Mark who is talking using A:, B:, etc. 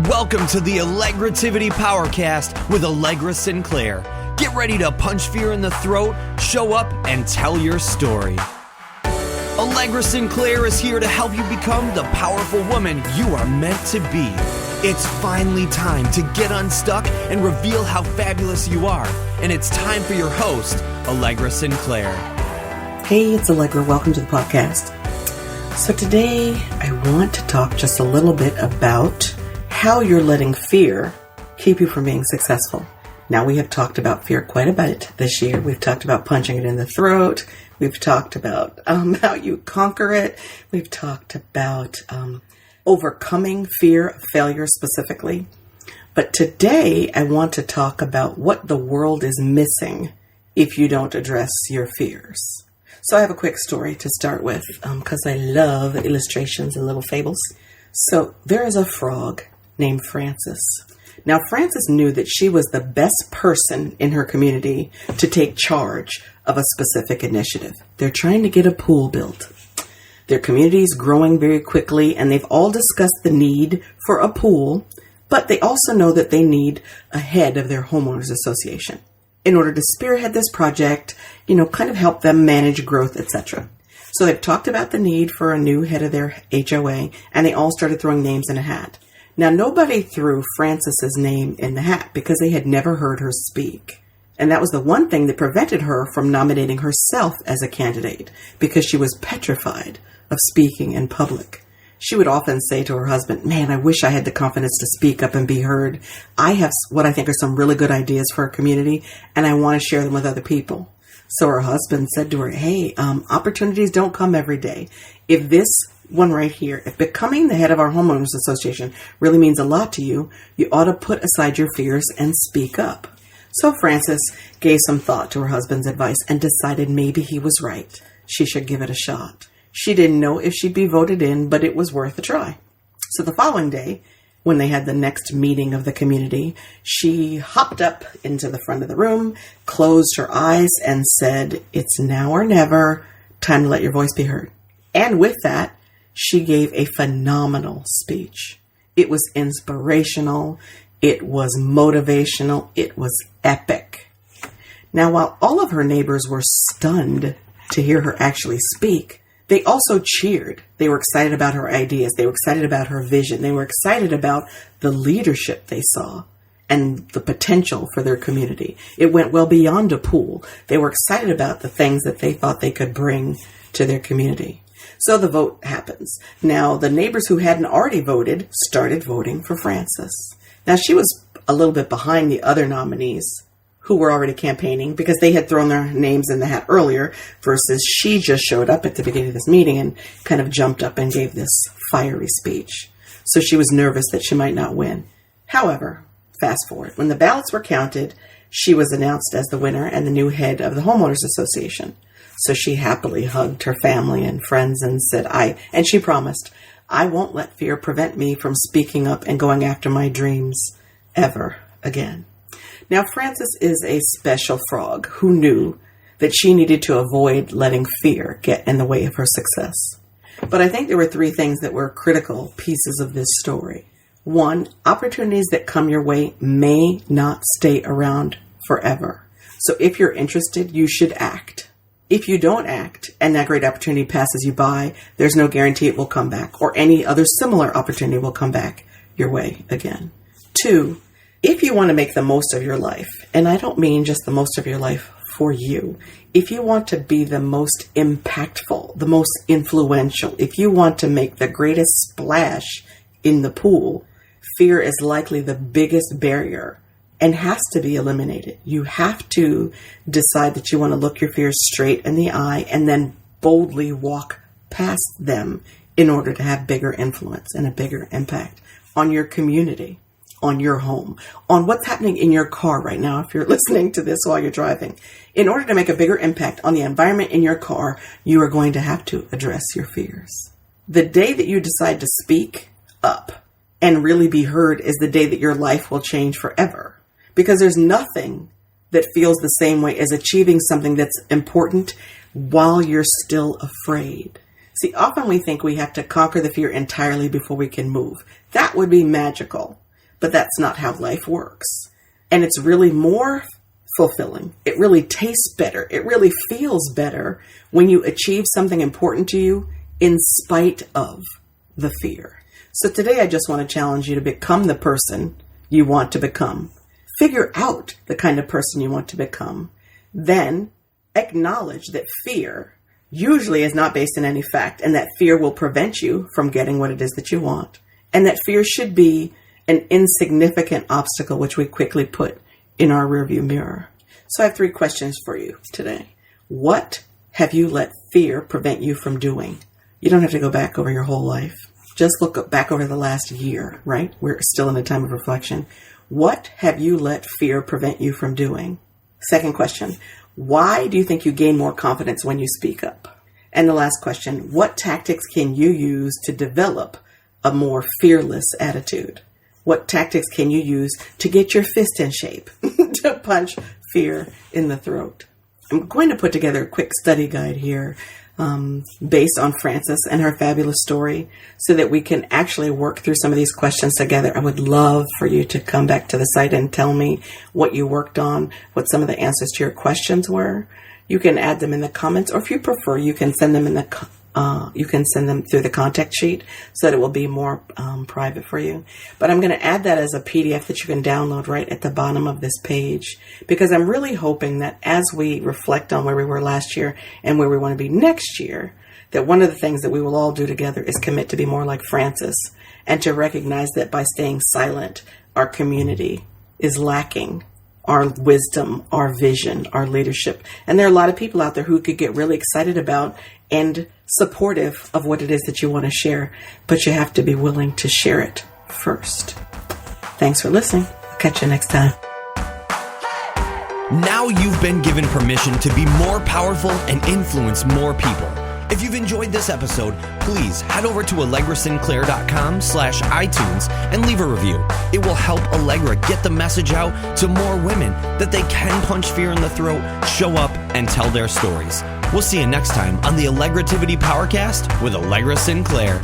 A: Welcome to the Allegrativity Powercast with Allegra Sinclair. Get ready to punch fear in the throat, show up, and tell your story. Allegra Sinclair is here to help you become the powerful woman you are meant to be. It's finally time to get unstuck and reveal how fabulous you are. And it's time for your host, Allegra Sinclair.
B: Hey, it's Allegra. Welcome to the podcast. So today I want to talk just a little bit about how you're letting fear keep you from being successful. Now, we have talked about fear quite a bit this year. We've talked about punching it in the throat. We've talked about how you conquer it. We've talked about overcoming fear of failure specifically. But today I want to talk about what the world is missing if you don't address your fears. So I have a quick story to start with because I love illustrations and little fables. So there is a frog named Frances. Now, Frances knew that she was the best person in her community to take charge of a specific initiative. They're trying to get a pool built. Their community is growing very quickly, and they've all discussed the need for a pool, but they also know that they need a head of their homeowners association in order to spearhead this project, kind of help them manage growth, etc. So they've talked about the need for a new head of their HOA, and they all started throwing names in a hat. Now, nobody threw Frances's name in the hat because they had never heard her speak. And that was the one thing that prevented her from nominating herself as a candidate, because she was petrified of speaking in public. She would often say to her husband, "Man, I wish I had the confidence to speak up and be heard. I have what I think are some really good ideas for our community, and I want to share them with other people." So her husband said to her, "Hey, opportunities don't come every day. If this one right here, if becoming the head of our homeowners association really means a lot to you, you ought to put aside your fears and speak up." So Frances gave some thought to her husband's advice and decided maybe he was right. She should give it a shot. She didn't know if she'd be voted in, but it was worth a try. So the following day, when they had the next meeting of the community, she hopped up into the front of the room, closed her eyes, and said, "It's now or never, time to let your voice be heard." And with that, she gave a phenomenal speech. It was inspirational. It was motivational. It was epic. Now, while all of her neighbors were stunned to hear her actually speak, they also cheered. They were excited about her ideas. They were excited about her vision. They were excited about the leadership they saw and the potential for their community. It went well beyond a pool. They were excited about the things that they thought they could bring to their community. So the vote happens. Now, the neighbors who hadn't already voted started voting for Frances. Now, she was a little bit behind the other nominees who were already campaigning because they had thrown their names in the hat earlier, versus she just showed up at the beginning of this meeting and kind of jumped up and gave this fiery speech. So she was nervous that she might not win. However, fast forward, when the ballots were counted, she was announced as the winner and the new head of the homeowners association. So she happily hugged her family and friends and said, and she promised, "I won't let fear prevent me from speaking up and going after my dreams ever again." Now, Frances is a special frog who knew that she needed to avoid letting fear get in the way of her success. But I think there were three things that were critical pieces of this story. One, opportunities that come your way may not stay around forever. So if you're interested, you should act. If you don't act and that great opportunity passes you by, there's no guarantee it will come back, or any other similar opportunity will come back your way again. Two, if you want to make the most of your life, and I don't mean just the most of your life for you, if you want to be the most impactful, the most influential, if you want to make the greatest splash in the pool, fear is likely the biggest barrier and has to be eliminated. You have to decide that you want to look your fears straight in the eye and then boldly walk past them in order to have bigger influence and a bigger impact on your community, on your home, on what's happening in your car right now if you're listening to this while you're driving. In order to make a bigger impact on the environment in your car, you are going to have to address your fears. The day that you decide to speak up and really be heard is the day that your life will change forever. Because there's nothing that feels the same way as achieving something that's important while you're still afraid. See, often we think we have to conquer the fear entirely before we can move. That would be magical. but that's not how life works. And it's really more fulfilling. It really tastes better. It really feels better when you achieve something important to you in spite of the fear. So today I just want to challenge you to become the person you want to become. Figure out the kind of person you want to become. Then acknowledge that fear usually is not based in any fact, and that fear will prevent you from getting what it is that you want. And that fear should be an insignificant obstacle, which we quickly put in our rearview mirror. So I have 3 questions for you today. What have you let fear prevent you from doing? You don't have to go back over your whole life. Just look back over the last year, right? We're still in a time of reflection. What have you let fear prevent you from doing? Second question, why do you think you gain more confidence when you speak up? And the last question, what tactics can you use to develop a more fearless attitude? What tactics can you use to get your fist in shape, to punch fear in the throat? I'm going to put together a quick study guide here based on Frances and her fabulous story so that we can actually work through some of these questions together. I would love for you to come back to the site and tell me what you worked on, what some of the answers to your questions were. You can add them in the comments, or if you prefer, you can send them through the contact sheet so that it will be more private for you. But I'm going to add that as a PDF that you can download right at the bottom of this page, because I'm really hoping that as we reflect on where we were last year and where we want to be next year, that one of the things that we will all do together is commit to be more like Frances and to recognize that by staying silent, our community is lacking our wisdom, our vision, our leadership. And there are a lot of people out there who could get really excited about and supportive of what it is that you want to share, but you have to be willing to share it first. Thanks for listening. I'll catch you next time.
A: Now you've been given permission to be more powerful and influence more people. If you've enjoyed this episode, please head over to allegrasinclair.com/iTunes and leave a review. It will help Allegra get the message out to more women that they can punch fear in the throat, show up, and tell their stories. We'll see you next time on the Allegrativity Powercast with Allegra Sinclair.